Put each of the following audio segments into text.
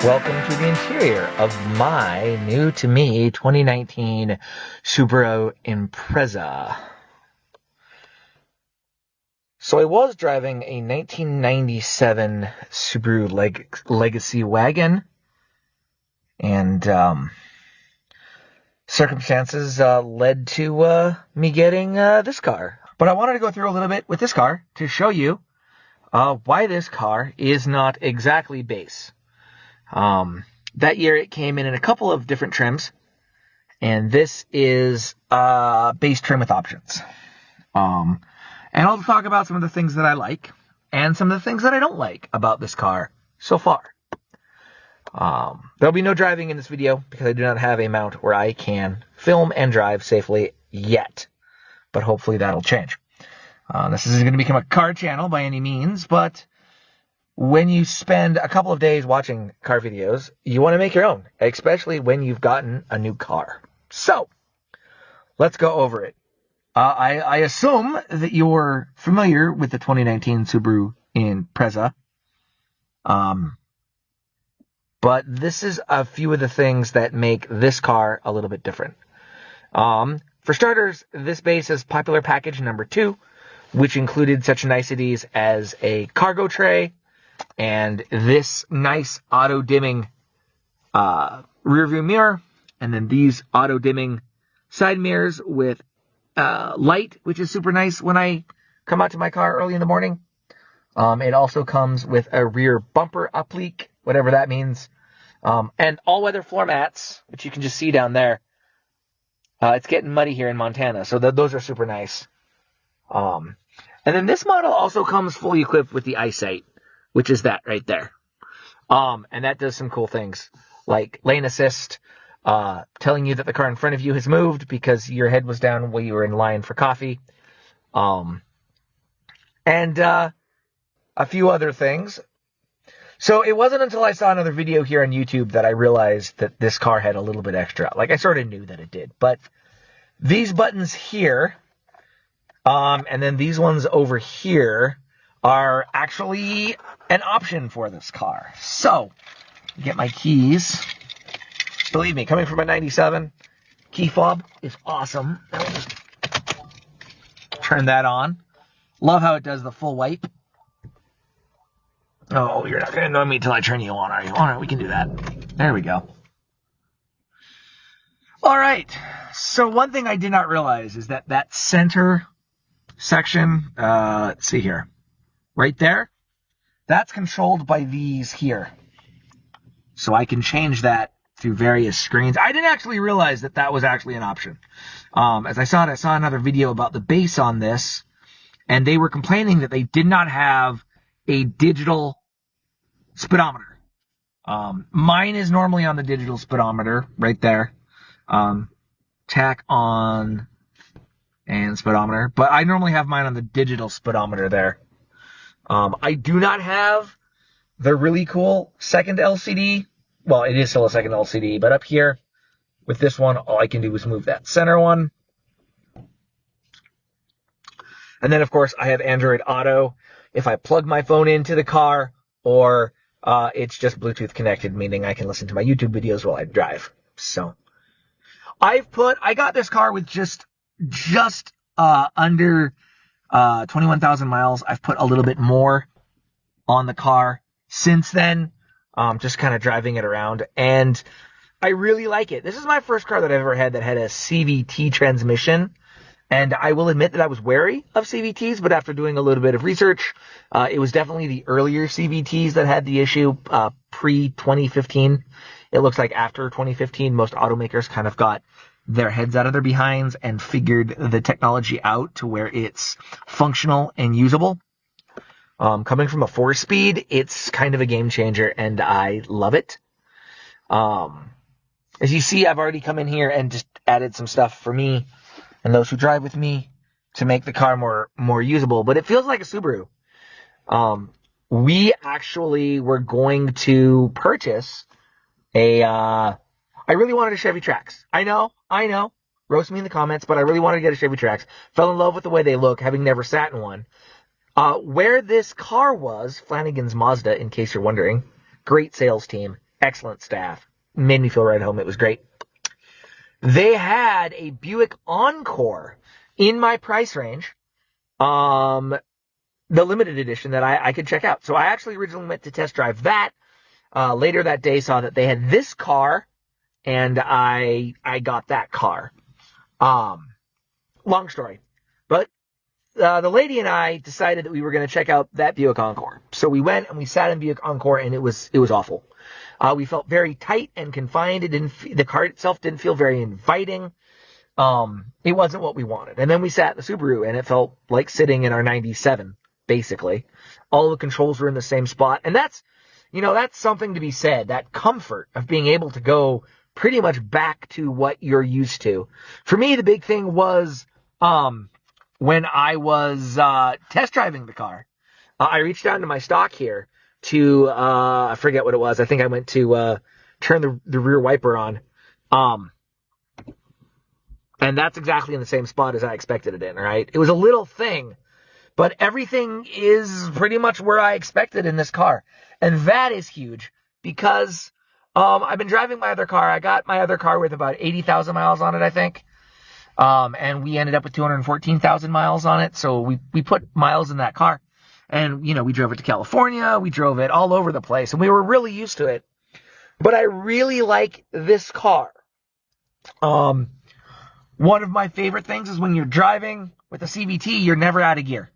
Welcome to the interior of my new to me 2019 Subaru Impreza. So I was driving a 1997 Subaru Legacy Wagon, and circumstances led to me getting this car. But I wanted to go through a little bit with this car to show you why this car is not exactly base. That year it came in a couple of different trims, and this is base trim with options. And I'll talk about some of the things that I like and some of the things that I don't like about this car so far. There'll be no driving in this video because I do not have a mount where I can film and drive safely yet, but hopefully that'll change. This isn't going to become a car channel by any means, but when you spend a couple of days watching car videos, you want to make your own, especially when you've gotten a new car. So, let's go over it. I assume that you're familiar with the 2019 Subaru Impreza. But this is a few of the things that make this car a little bit different. For starters, this base is popular package number 2, which included such niceties as a cargo tray, and this nice auto-dimming rear view mirror, and then these auto-dimming side mirrors with light, which is super nice when I come out to my car early in the morning. It also comes with a rear bumper up-leak, whatever that means, and all-weather floor mats, which you can just see down there. It's getting muddy here in Montana, so those are super nice. And then this model also comes fully equipped with the eyesight, which is that right there. And that does some cool things, like lane assist, telling you that the car in front of you has moved because your head was down while you were in line for coffee. And a few other things. So it wasn't until I saw another video here on YouTube that I realized that this car had a little bit extra. Like, I sort of knew that it did. But these buttons here, and then these ones over here, are actually an option for this car. So, get my keys. Believe me, coming from a 97, key fob is awesome. Let me just turn that on. Love how it does the full wipe. Oh, you're not going to annoy me until I turn you on, are you? All right, we can do that. There we go. All right. So one thing I did not realize is that center section, let's see here. Right there, that's controlled by these here. So I can change that through various screens. I didn't actually realize that was actually an option. As I saw another video about the base on this, and they were complaining that they did not have a digital speedometer. Mine is normally on the digital speedometer right there. Tack on and speedometer, but I normally have mine on the digital speedometer there. I do not have the really cool second LCD. Well, it is still a second LCD, but up here with this one, all I can do is move that center one. And then, of course, I have Android Auto. If I plug my phone into the car, or it's just Bluetooth connected, meaning I can listen to my YouTube videos while I drive. So I got this car with just under 21,000 miles. I've put a little bit more on the car since then, just kind of driving it around, and I really like it. This is my first car that I've ever had that had a CVT transmission, and I will admit that I was wary of CVTs, but after doing a little bit of research, it was definitely the earlier CVTs that had the issue, pre-2015. It looks like after 2015, most automakers kind of got their heads out of their behinds and figured the technology out to where it's functional and usable. Coming from a 4-speed, it's kind of a game changer, and I love it. As you see, I've already come in here and just added some stuff for me and those who drive with me to make the car more usable, but it feels like a Subaru. We actually were going to purchase I really wanted a Chevy Trax. I know. Roast me in the comments, but I really wanted to get a Chevy Trax. Fell in love with the way they look, having never sat in one. Where this car was, Flanagan's Mazda, in case you're wondering, great sales team, excellent staff. Made me feel right at home. It was great. They had a Buick Encore in my price range. The limited edition that I could check out. So I actually originally went to test drive that. Later that day saw that they had this car, and I got that car. Long story. But the lady and I decided that we were going to check out that Buick Encore. So we went and we sat in Buick Encore, and it was awful. We felt very tight and confined. The car itself didn't feel very inviting. It wasn't what we wanted. And then we sat in the Subaru, and it felt like sitting in our 97, basically. All the controls were in the same spot. And that's something to be said, that comfort of being able to go pretty much back to what you're used to. For me, the big thing was, when I was test driving the car, I reached down to my stock here to, I forget what it was. I think I went to turn the rear wiper on. And that's exactly in the same spot as I expected it in, right? It was a little thing, but everything is pretty much where I expected in this car. And that is huge because I've been driving my other car. I got my other car with about 80,000 miles on it, I think. And we ended up with 214,000 miles on it. So we put miles in that car. And, we drove it to California. We drove it all over the place. And we were really used to it. But I really like this car. One of my favorite things is when you're driving with a CVT, you're never out of gear.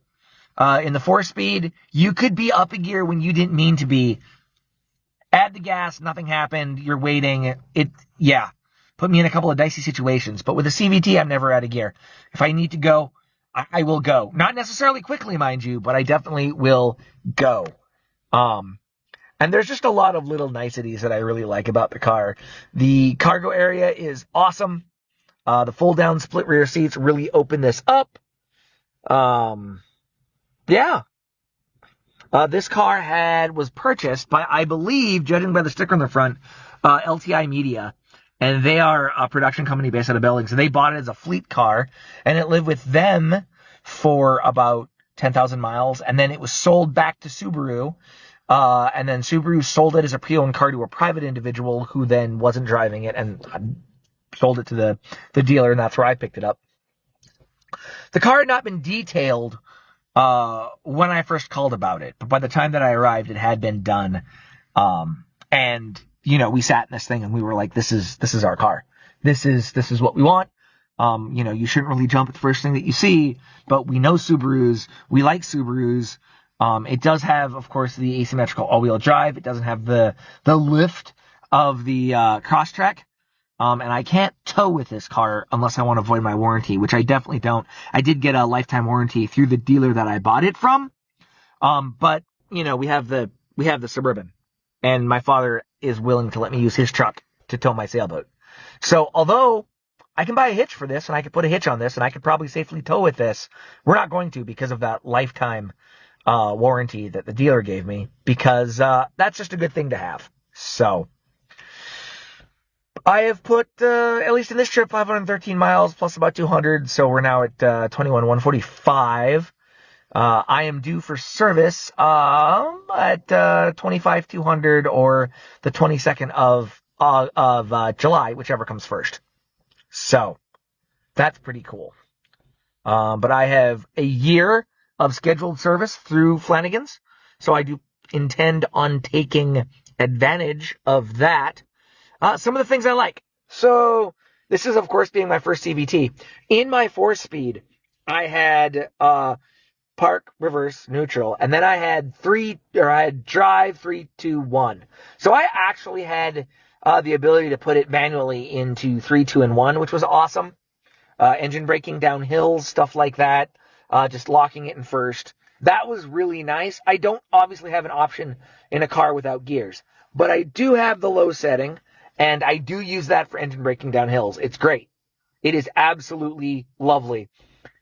In the 4-speed, you could be up a gear when you didn't mean to be. Add the gas, nothing happened, you're waiting. Put me in a couple of dicey situations. But with a CVT, I'm never out of gear. If I need to go, I will go. Not necessarily quickly, mind you, but I definitely will go. And there's just a lot of little niceties that I really like about the car. The cargo area is awesome. The fold-down split rear seats really open this up. This car was purchased by, I believe, judging by the sticker on the front, LTI Media. And they are a production company based out of Billings. And they bought it as a fleet car. And it lived with them for about 10,000 miles. And then it was sold back to Subaru. And then Subaru sold it as a pre-owned car to a private individual who then wasn't driving it and sold it to the dealer, and that's where I picked it up. The car had not been detailed when I first called about it, but by the time that I arrived, it had been done. And we sat in this thing and we were like, this is our car. This is what we want. You shouldn't really jump at the first thing that you see, but we know Subarus. We like Subarus. It does have, of course, the asymmetrical all-wheel drive. It doesn't have the lift of the Crosstrek. And I can't tow with this car unless I want to avoid my warranty, which I definitely don't. I did get a lifetime warranty through the dealer that I bought it from. But we have the Suburban, and my father is willing to let me use his truck to tow my sailboat. So although I can buy a hitch for this and I could put a hitch on this and I could probably safely tow with this, we're not going to because of that lifetime warranty that the dealer gave me, because that's just a good thing to have. So I have put, at least in this trip, 513 miles plus about 200. So we're now at 21,145. I am due for service at 25,200 or the 22nd of July, whichever comes first. So that's pretty cool. But I have a year of scheduled service through Flanagan's. So I do intend on taking advantage of that. Some of the things I like. So this is, of course, being my first CVT. In my 4-speed, I had park, reverse, neutral, and then I had drive 3, 2, 1. So I actually had the ability to put it manually into 3, 2, and 1, which was awesome. Engine braking down hills, stuff like that. Just locking it in first. That was really nice. I don't obviously have an option in a car without gears, but I do have the low setting. And I do use that for engine braking down hills. It's great. It is absolutely lovely.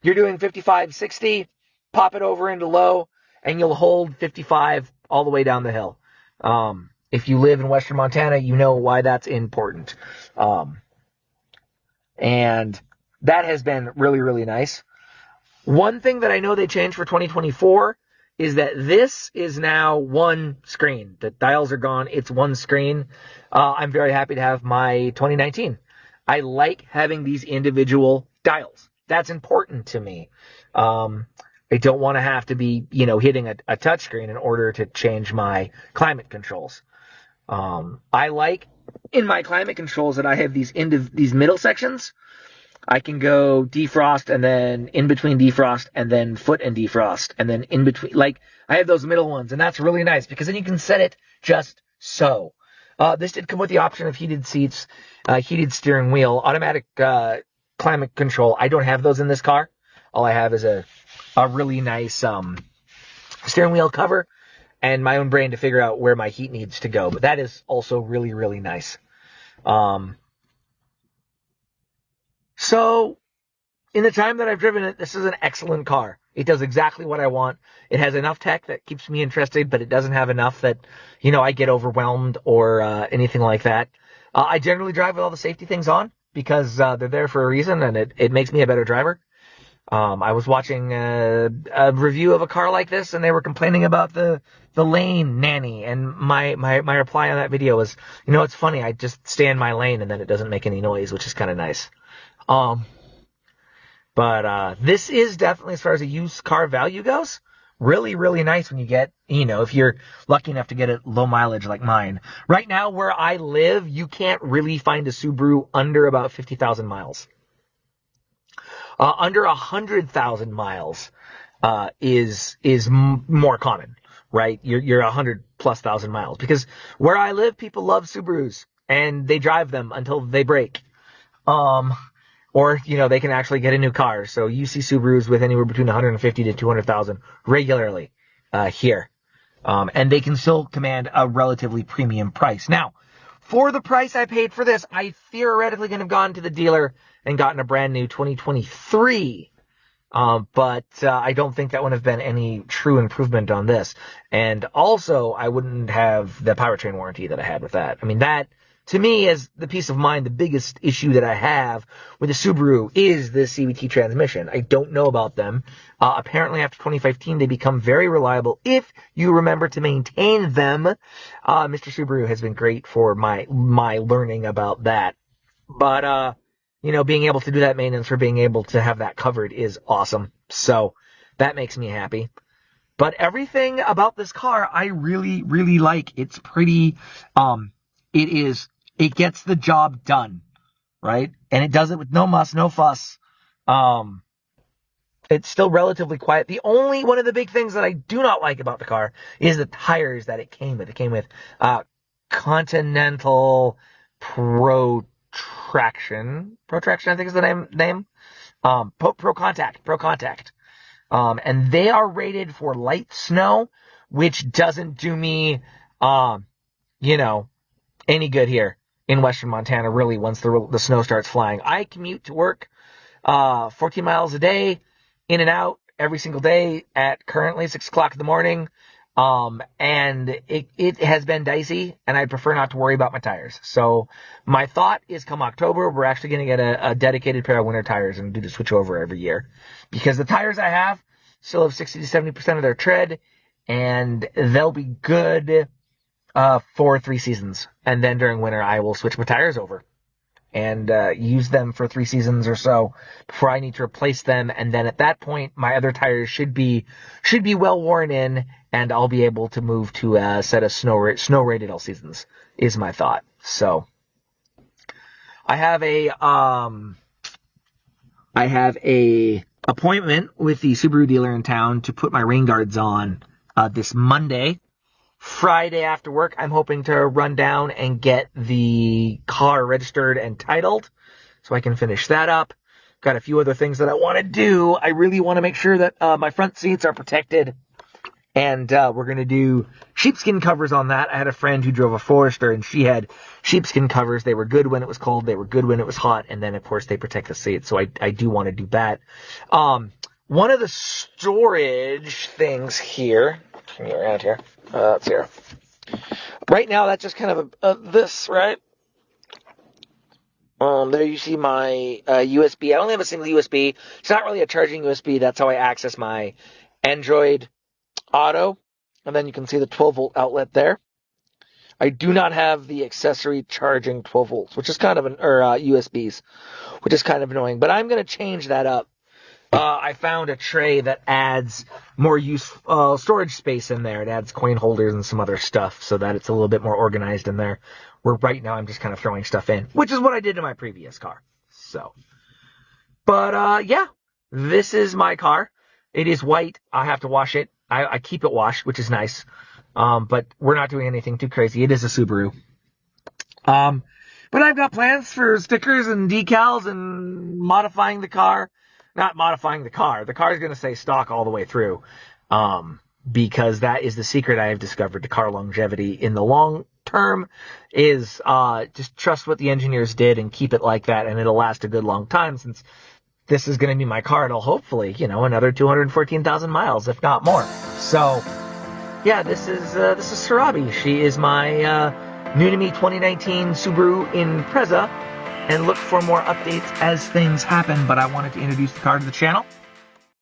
You're doing 55, 60, pop it over into low, and you'll hold 55 all the way down the hill. If you live in Western Montana, you know why that's important. And that has been really, really nice. One thing that I know they changed for 2024 is that this is now one screen. The dials are gone. It's one screen. I'm very happy to have my 2019. I like having these individual dials. That's important to me. I don't want to have to be, hitting a touchscreen in order to change my climate controls. I like in my climate controls that I have these middle sections. I can go defrost and then in between defrost and then foot and defrost and then in between. Like, I have those middle ones, and that's really nice because then you can set it just so. This did come with the option of heated seats, heated steering wheel, automatic climate control. I don't have those in this car. All I have is a really nice steering wheel cover and my own brain to figure out where my heat needs to go. But that is also really, really nice. So, in the time that I've driven it, this is an excellent car. It does exactly what I want. It has enough tech that keeps me interested, but it doesn't have enough that, I get overwhelmed or anything like that. I generally drive with all the safety things on because they're there for a reason, and it makes me a better driver. I was watching a review of a car like this, and they were complaining about the lane nanny, and my reply on that video was, it's funny, I just stay in my lane, and then it doesn't make any noise, which is kind of nice. But this is definitely, as far as a used car value goes, really, really nice when you get, if you're lucky enough to get it low mileage like mine. Right now, where I live, you can't really find a Subaru under about 50,000 miles. Under 100,000 miles is more common, right? You're 100,000+ miles, because where I live, people love Subarus and they drive them until they break. Or, they can actually get a new car. So you see Subarus with anywhere between 150 to 200,000 regularly here. And they can still command a relatively premium price. Now, for the price I paid for this, I theoretically could have gone to the dealer and gotten a brand new 2023. But I don't think that would have been any true improvement on this. And also, I wouldn't have the powertrain warranty that I had with that. I mean, that, to me, is the peace of mind. The biggest issue that I have with the Subaru is the CVT transmission. I don't know about them. Apparently, after 2015, they become very reliable if you remember to maintain them. Mr. Subaru has been great for my learning about that. But, being able to do that maintenance or being able to have that covered is awesome. So that makes me happy. But everything about this car, I really, really like. It's pretty, it gets the job done, right? And it does it with no muss, no fuss. It's still relatively quiet. One of the big things that I do not like about the car is the tires that it came with. It came with, Continental Protraction, I think is the name. Pro Contact. And they are rated for light snow, which doesn't do me, any good here in Western Montana, really, once the snow starts flying. I commute to work 14 miles a day, in and out, every single day at currently 6 o'clock in the morning. And it has been dicey, and I prefer not to worry about my tires. So my thought is come October, we're actually going to get a dedicated pair of winter tires and do the switch over every year. Because the tires I have still have 60 to 70% of their tread, and they'll be good for 3 seasons. And then during winter, I will switch my tires over and use them for 3 seasons or so before I need to replace them. And then at that point, my other tires should be well worn in, and I'll be able to move to a set of snow rated all seasons, is my thought. So I have a appointment with the Subaru dealer in town to put my rain guards on this Monday. Friday after work, I'm hoping to run down and get the car registered and titled so I can finish that up. Got a few other things that I want to do. I really want to make sure that my front seats are protected. And we're going to do sheepskin covers on that. I had a friend who drove a Forester, and she had sheepskin covers. They were good when it was cold. They were good when it was hot. And then, of course, they protect the seats. So I do want to do that. One of the storage things here, turn me around here. That's here. Right now, that's just kind of this, right? There you see my USB. I only have a single USB. It's not really a charging USB. That's how I access my Android auto, and then you can see the 12-volt outlet there. I do not have the accessory charging 12 volts, which is kind of USBs, which is kind of annoying. But I'm going to change that up. I found a tray that adds more storage space in there. It adds coin holders and some other stuff so that it's a little bit more organized in there. Where right now I'm just kind of throwing stuff in, which is what I did in my previous car. So, but yeah, this is my car. It is white. I have to wash it. I keep it washed, which is nice. But we're not doing anything too crazy. It is a Subaru. But I've got plans for stickers and decals and modifying the car. Not modifying the car. The car is going to stay stock all the way through. Because that is the secret I have discovered to car longevity in the long term is, just trust what the engineers did and keep it like that. And it'll last a good long time since this is going to be my car. It'll hopefully, another 214,000 miles, if not more. So, yeah, this is Sarabi. She is my new to me 2019 Subaru Impreza, and look for more updates as things happen. But I wanted to introduce the car to the channel.